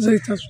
زي تاسو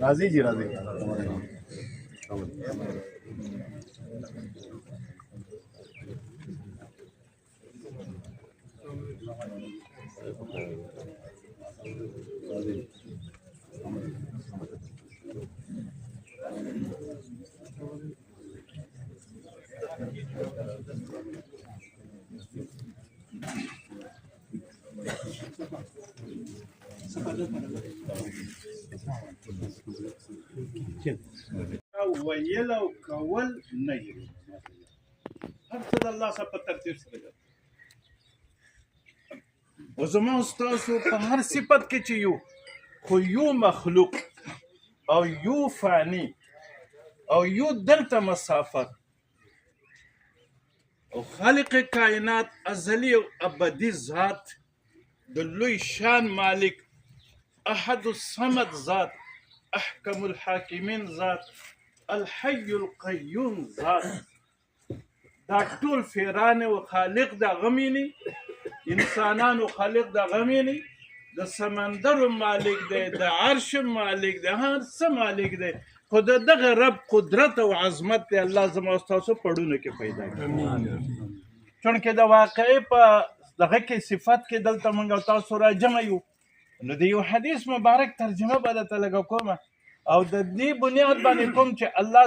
राजी जी राजी ویل او کول نه هېرېږي هر څه د الله څخه په ترتیب سره ده او زما ستاسو په هر صفت کې چې یو خو یو مخلوق او یو فانی او یو دلته مسافر او خالق کائنات ازلی او ابدي ذات د لوی شان مالک احد الصمد ذات احکم الحاکمین ذات الحي القيوم ذات دا ټول فیران او خالق د غمینی انسانان او خالق د غمینی د سمندر مالک دی د عرش مالک دی هر څه مالک دی خو دغه رب قدرت او عظمت دی الله زما استاسو پړونه کې پیدا کړي چونکه د واقعي په دغه کې صفات کې دلته موږ تاسو را جمع یو نو د یو حدیث مبارک ترجمه به درته لږ کومه او د دې بنیاد باندې کوم چې الله